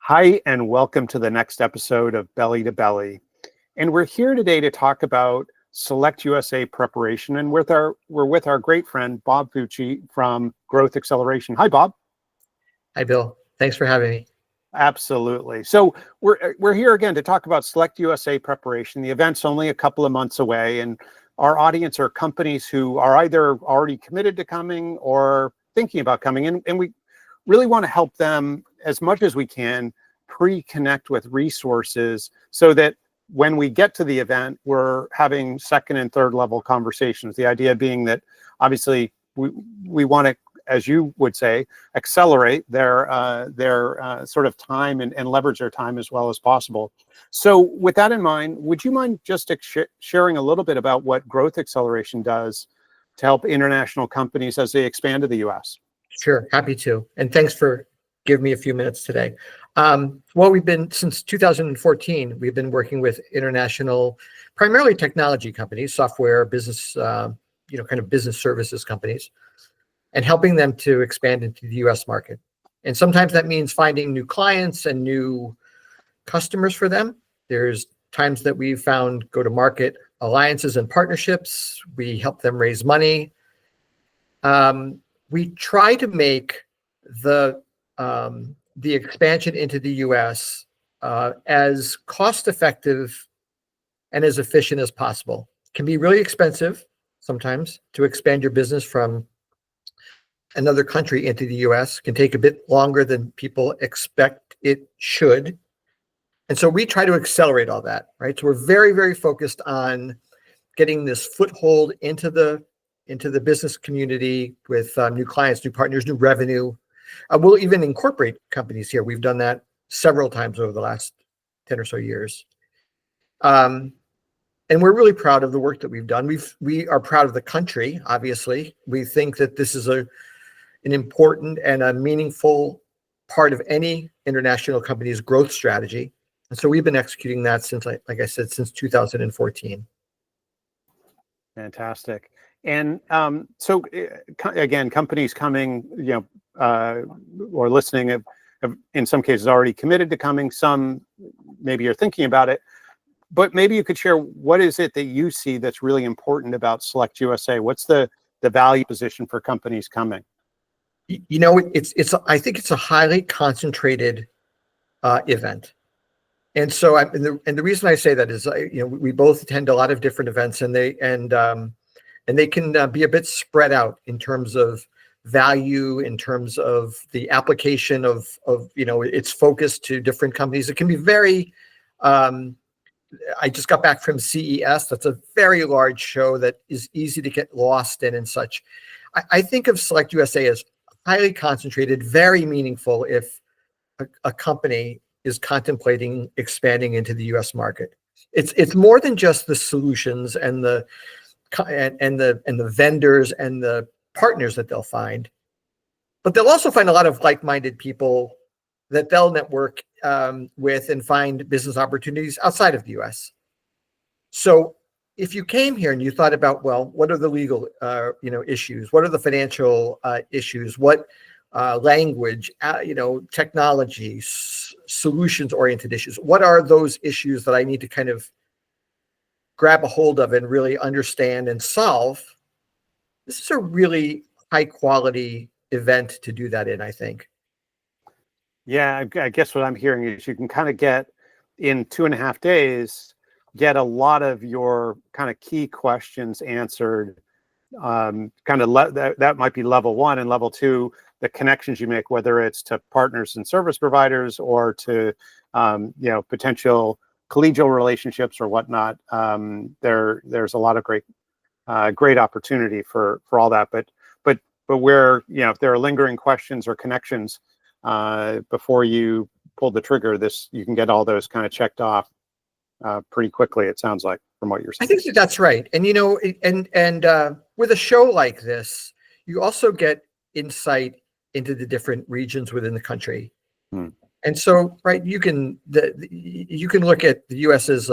Hi, and welcome to the next episode of Belly to Belly. And we're here today to talk about SelectUSA Preparation, and we're with our great friend, Bob Fucci from GrowthXceleration. Hi, Bob. Hi, Bill. Thanks for having me. Absolutely. So we're here again to talk about SelectUSA Preparation. The event's only a couple of months away, and our audience are companies who are either already committed to coming or thinking about coming, and we really want to help them as much as we can pre-connect with resources so that when we get to the event, we're having second and third level conversations. The idea being that obviously we want to, as you would say, accelerate their sort of time and leverage their time as well as possible. So with that in mind, would you mind just sharing a little bit about what Growth Acceleration does to help international companies as they expand to the US? Sure, happy to. And thanks for giving me a few minutes today. Well, we've been, since 2014, we've been working with international, primarily technology companies, software, business, kind of business services companies, and helping them to expand into the US market. And sometimes that means finding new clients and new customers for them. There's times that we've found go-to-market alliances and partnerships. We help them raise money. We try to make the expansion into the US as cost-effective and as efficient as possible. It can be really expensive sometimes to expand your business from another country into the US. It can take a bit longer than people expect it should. And so we try to accelerate all that, right? So we're very, very focused on getting this foothold into the business community with new clients, new partners, new revenue. We'll even incorporate companies here. We've done that several times over the last 10 or so years. And we're really proud of the work that we've done. We are proud of the country, obviously. We think that this is an important and a meaningful part of any international company's growth strategy. And so we've been executing that since, like I said, since 2014. Fantastic. And so again, companies coming, or listening have in some cases already committed to coming. Some maybe you're thinking about it, but maybe you could share what is it that you see that's really important about SelectUSA? What's the value position for companies coming? I think it's a highly concentrated event. And so, the reason I say that is, we both attend a lot of different events, and they can be a bit spread out in terms of value, in terms of the application of its focus to different companies. It can be very. I just got back from CES. That's a very large show that is easy to get lost in and such. I think of SelectUSA as highly concentrated, very meaningful if a company is contemplating expanding into the US market. It's more than just the solutions and the vendors and the partners that they'll find, but they'll also find a lot of like-minded people that they'll network with and find business opportunities outside of the US. So if you came here and you thought about, well, what are the legal issues? What are the financial issues? What language, technology, solutions-oriented issues? What are those issues that I need to kind of grab a hold of and really understand and solve? This is a really high-quality event to do that in, I think. Yeah, I guess what I'm hearing is you can kind of get, in 2.5 days, get a lot of your kind of key questions answered. That might be level one, and level two, the connections you make, whether it's to partners and service providers or to potential collegial relationships or whatnot. There's a lot of great opportunity for all that. But where if there are lingering questions or connections before you pull the trigger, you can get all those kind of checked off pretty quickly. It sounds like, from what you're saying. I think that's right. And with a show like this, you also get insight into the different regions within the country. And so, right, you can look at the U.S. as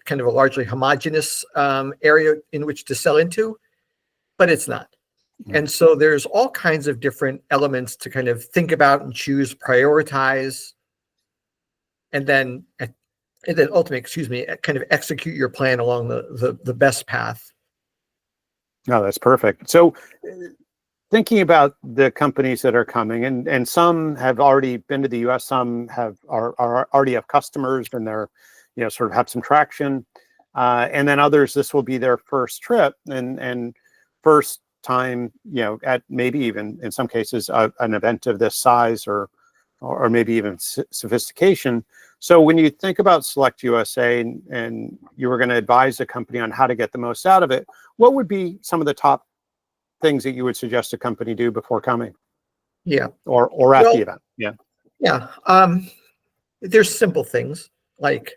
kind of a largely homogenous area in which to sell into, but it's not. And so there's all kinds of different elements to kind of think about and choose, prioritize. and then ultimately, excuse me, kind of execute your plan along the best path. No, that's perfect. So thinking about the companies that are coming, and some have already been to the US, some are already have customers and they're, sort of have some traction. And then others, this will be their first trip and first time, at maybe even in some cases, an event of this size or maybe even sophistication. So when you think about SelectUSA and you were going to advise a company on how to get the most out of it, what would be some of the top things that you would suggest a company do before coming? Yeah. Or at the event? Yeah. Yeah. There's simple things like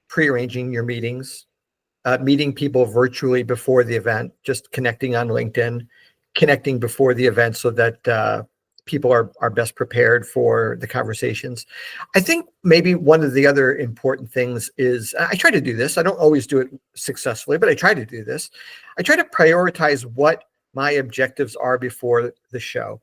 prearranging your meetings, meeting people virtually before the event, just connecting on LinkedIn, connecting before the event so that people are best prepared for the conversations. I think maybe one of the other important things is, I try to do this. I don't always do it successfully, but I try to do this. I try to prioritize what my objectives are before the show.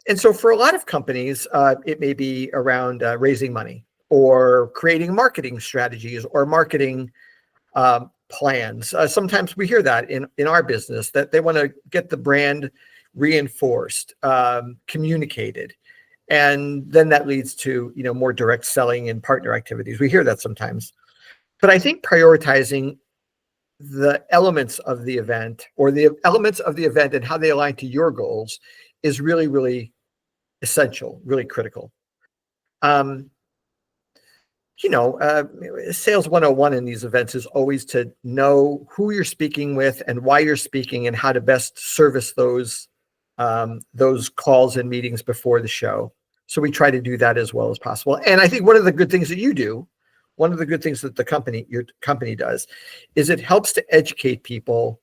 And so for a lot of companies, it may be around raising money or creating marketing strategies or marketing plans. Sometimes we hear that in our business, that they want to get the brand reinforced, communicated, and then that leads to more direct selling and partner activities. We hear that sometimes, but I think prioritizing the elements of the event and how they align to your goals is really, really essential, really critical. Sales 101 in these events is always to know who you're speaking with and why you're speaking and how to best service those calls and meetings before the show. So we try to do that as well as possible. And I think one of the good things that you do, one of the good things that your company does, is it helps to educate people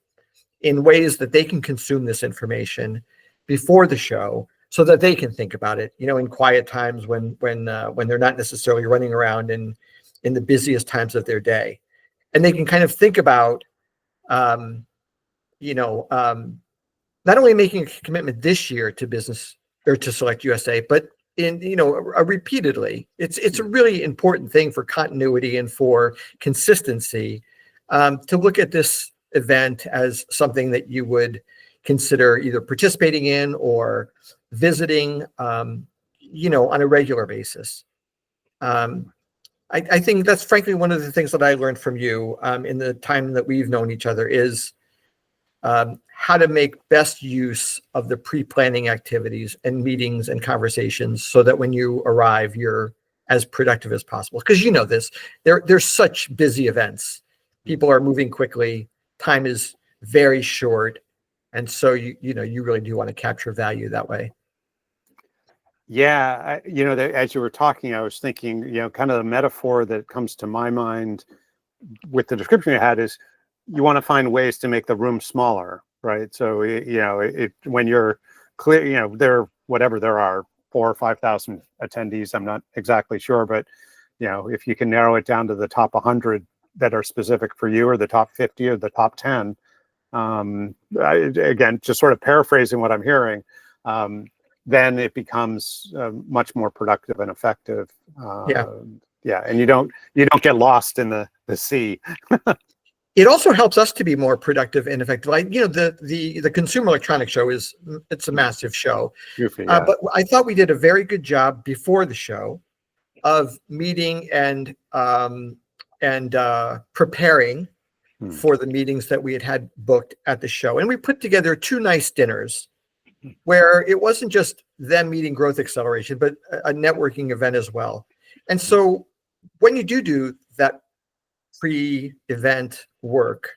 in ways that they can consume this information before the show, so that they can think about it, in quiet times when they're not necessarily running around in the busiest times of their day, and they can kind of think about, not only making a commitment this year to business or to SelectUSA, but repeatedly. It's a really important thing for continuity and for consistency, to look at this event as something that you would consider either participating in or visiting, on a regular basis. I think that's frankly one of the things that I learned from you in the time that we've known each other is how to make best use of the pre-planning activities and meetings and conversations so that when you arrive, you're as productive as possible. Because this, there's such busy events. People are moving quickly. Time is very short. And so you really do want to capture value that way. Yeah, as you were talking, I was thinking, kind of the metaphor that comes to my mind with the description you had is you want to find ways to make the room smaller, right? So, when you're clear, there are 4,000 or 5,000 attendees. I'm not exactly sure, but if you can narrow it down to the top 100 that are specific for you, or the top 50 or the top 10. Again, just sort of paraphrasing what I'm hearing, then it becomes much more productive and effective. Yeah, and you don't get lost in the sea. It also helps us to be more productive and effective. The Consumer Electronics Show it's a massive show, Goofy, yeah. but I thought we did a very good job before the show of meeting and preparing for the meetings that we had booked at the show. And we put together 2 nice dinners where it wasn't just them meeting Growth Acceleration, but a networking event as well. And so when you do that pre-event work,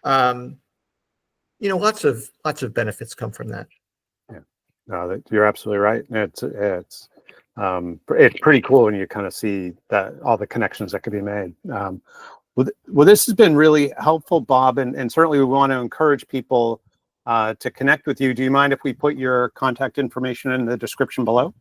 lots of benefits come from that. Yeah, no, you're absolutely right. It's pretty cool when you kind of see that all the connections that could be made. Well, this has been really helpful, Bob, and certainly we want to encourage people to connect with you. Do you mind if we put your contact information in the description below?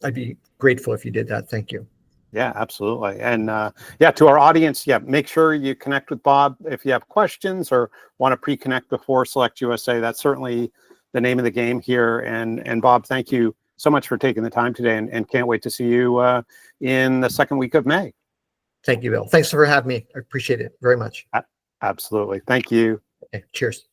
I'd be grateful if you did that. Thank you. Yeah, absolutely. And to our audience, make sure you connect with Bob if you have questions or want to pre-connect before SelectUSA. That's certainly the name of the game here. And Bob, thank you so much for taking the time today, and can't wait to see you in the second week of May. Thank you, Bill. Thanks for having me. I appreciate it very much. Absolutely. Thank you. Okay, cheers.